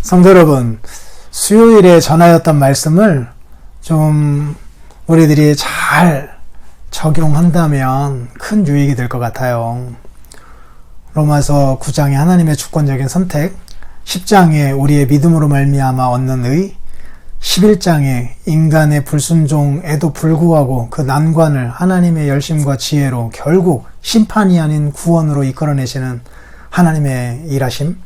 성도 여러분, 수요일에 전하였던 말씀을 좀 우리들이 잘 적용한다면 큰 유익이 될 것 같아요. 로마서 9장의 하나님의 주권적인 선택, 10장에 우리의 믿음으로 말미암아 얻는 의, 11장에 인간의 불순종에도 불구하고 그 난관을 하나님의 열심과 지혜로 결국 심판이 아닌 구원으로 이끌어내시는 하나님의 일하심,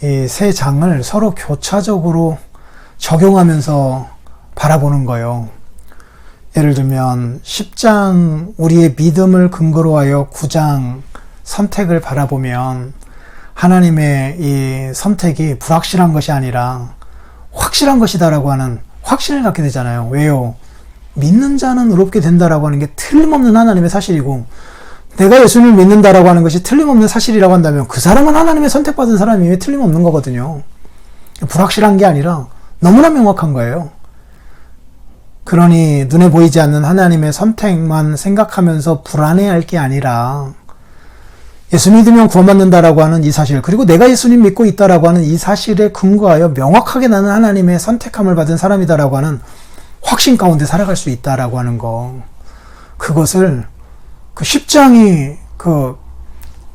이 세 장을 서로 교차적으로 적용하면서 바라보는 거예요. 예를 들면 10장 우리의 믿음을 근거로 하여 9장 선택을 바라보면 하나님의 이 선택이 불확실한 것이 아니라 확실한 것이다라고 하는 확신을 갖게 되잖아요. 왜요? 믿는 자는 의롭게 된다라고 하는 게 틀림없는 하나님의 사실이고, 내가 예수님을 믿는다라고 하는 것이 틀림없는 사실이라고 한다면 그 사람은 하나님의 선택받은 사람이 틀림없는 거거든요. 불확실한 게 아니라 너무나 명확한 거예요. 그러니 눈에 보이지 않는 하나님의 선택만 생각하면서 불안해할 게 아니라 예수 믿으면 구원받는다라고 하는 이 사실, 그리고 내가 예수님 믿고 있다라고 하는 이 사실에 근거하여 명확하게 나는 하나님의 선택함을 받은 사람이다라고 하는 확신 가운데 살아갈 수 있다라고 하는 거, 그것을 그 10장이 그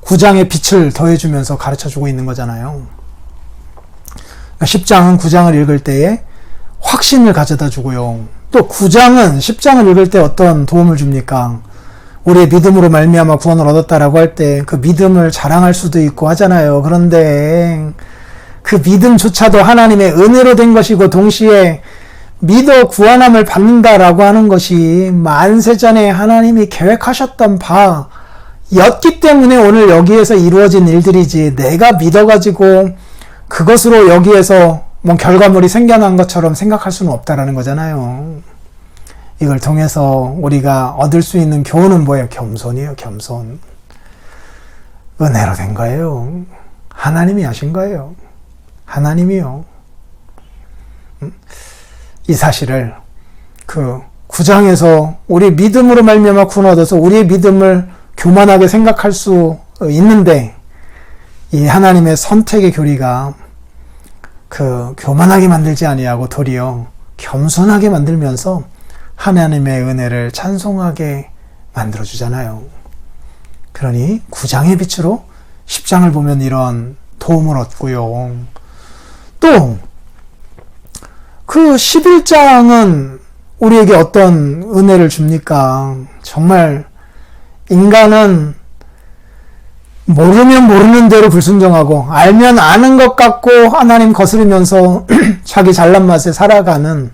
9장의 빛을 더해주면서 가르쳐주고 있는 거잖아요. 10장은 9장을 읽을 때에 확신을 가져다 주고요. 또 9장은 10장을 읽을 때 어떤 도움을 줍니까? 우리의 믿음으로 말미암아 구원을 얻었다라고 할 때 그 믿음을 자랑할 수도 있고 하잖아요. 그런데 그 믿음조차도 하나님의 은혜로 된 것이고, 동시에 믿어 구원함을 받는다라고 하는 것이 만세전에 하나님이 계획하셨던 바였기 때문에 오늘 여기에서 이루어진 일들이지, 내가 믿어가지고 그것으로 여기에서 뭐 결과물이 생겨난 것처럼 생각할 수는 없다라는 거잖아요. 이걸 통해서 우리가 얻을 수 있는 교훈은 뭐예요? 겸손이에요. 겸손. 은혜로 된 거예요. 하나님이 하신 거예요. 하나님이요. 이 사실을 그 9장에서 우리 믿음으로 말미암아 구원 얻어서 우리의 믿음을 교만하게 생각할 수 있는데, 이 하나님의 선택의 교리가 그 교만하게 만들지 아니하고 도리어 겸손하게 만들면서 하나님의 은혜를 찬송하게 만들어주잖아요. 그러니 9장의 빛으로 10장을 보면 이런 도움을 얻고요. 또 그 11장은 우리에게 어떤 은혜를 줍니까? 정말 인간은 모르면 모르는 대로 불순종하고, 알면 아는 것 같고 하나님 거스르면서 자기 잘난 맛에 살아가는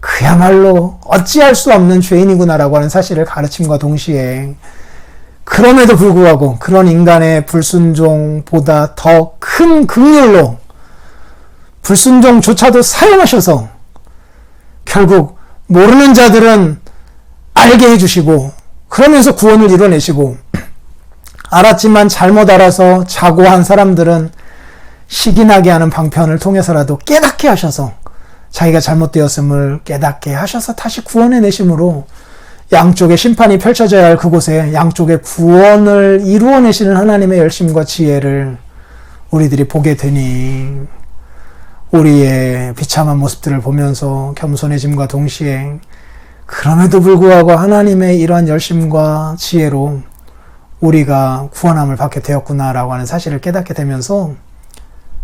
그야말로 어찌할 수 없는 죄인이구나라고 하는 사실을 가르침과 동시에, 그럼에도 불구하고 그런 인간의 불순종보다 더 큰 긍휼로 불순종조차도 사용하셔서 결국 모르는 자들은 알게 해주시고, 그러면서 구원을 이뤄내시고, 알았지만 잘못 알아서 자고한 사람들은 시기나게 하는 방편을 통해서라도 깨닫게 하셔서 자기가 잘못되었음을 깨닫게 하셔서 다시 구원해내심으로 양쪽의 심판이 펼쳐져야 할 그곳에 양쪽의 구원을 이루어내시는 하나님의 열심과 지혜를 우리들이 보게 되니, 우리의 비참한 모습들을 보면서 겸손해짐과 동시에 그럼에도 불구하고 하나님의 이러한 열심과 지혜로 우리가 구원함을 받게 되었구나라고 하는 사실을 깨닫게 되면서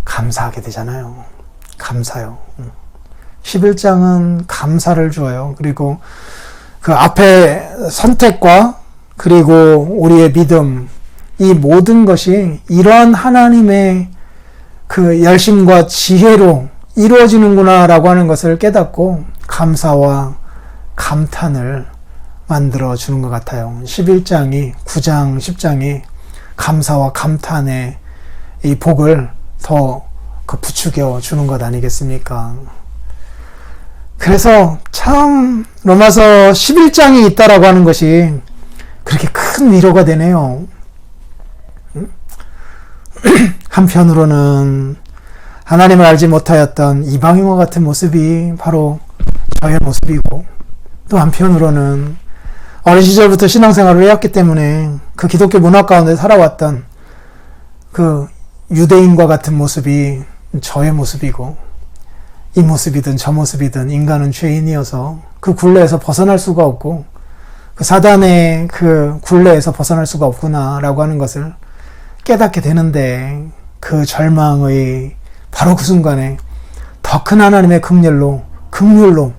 감사하게 되잖아요. 감사요. 11장은 감사를 주어요. 그리고 그 앞에 선택과 그리고 우리의 믿음, 이 모든 것이 이러한 하나님의 그 열심과 지혜로 이루어지는구나라고 하는 것을 깨닫고 감사와 감탄을 만들어 주는 것 같아요. 11장이 9장, 10장이 감사와 감탄의 이 복을 더 부추겨 주는 것 아니겠습니까? 그래서 참 로마서 11장이 있다라고 하는 것이 그렇게 큰 위로가 되네요. 한편으로는 하나님을 알지 못하였던 이방인과 같은 모습이 바로 저의 모습이고, 또 한편으로는 어린 시절부터 신앙생활을 해왔기 때문에 그 기독교 문화 가운데 살아왔던 그 유대인과 같은 모습이 저의 모습이고, 이 모습이든 저 모습이든 인간은 죄인이어서 그 굴레에서 벗어날 수가 없고, 그 사단의 그 굴레에서 벗어날 수가 없구나라고 하는 것을 깨닫게 되는데, 그 절망의 바로 그 순간에 더 큰 하나님의 긍휼로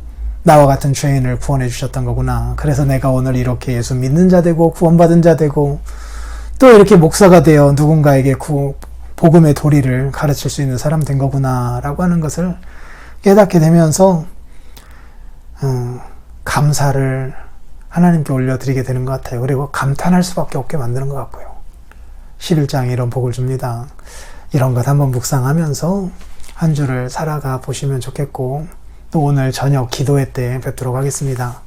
나와 같은 죄인을 구원해 주셨던 거구나. 그래서 내가 오늘 이렇게 예수 믿는 자 되고 구원받은 자 되고 또 이렇게 목사가 되어 누군가에게 복음의 도리를 가르칠 수 있는 사람 된 거구나 라고 하는 것을 깨닫게 되면서 감사를 하나님께 올려드리게 되는 것 같아요. 그리고 감탄할 수밖에 없게 만드는 것 같고요. 11장에 이런 복을 줍니다. 이런 것 한번 묵상하면서 한 주를 살아가 보시면 좋겠고, 또 오늘 저녁 기도회 때 뵙도록 하겠습니다.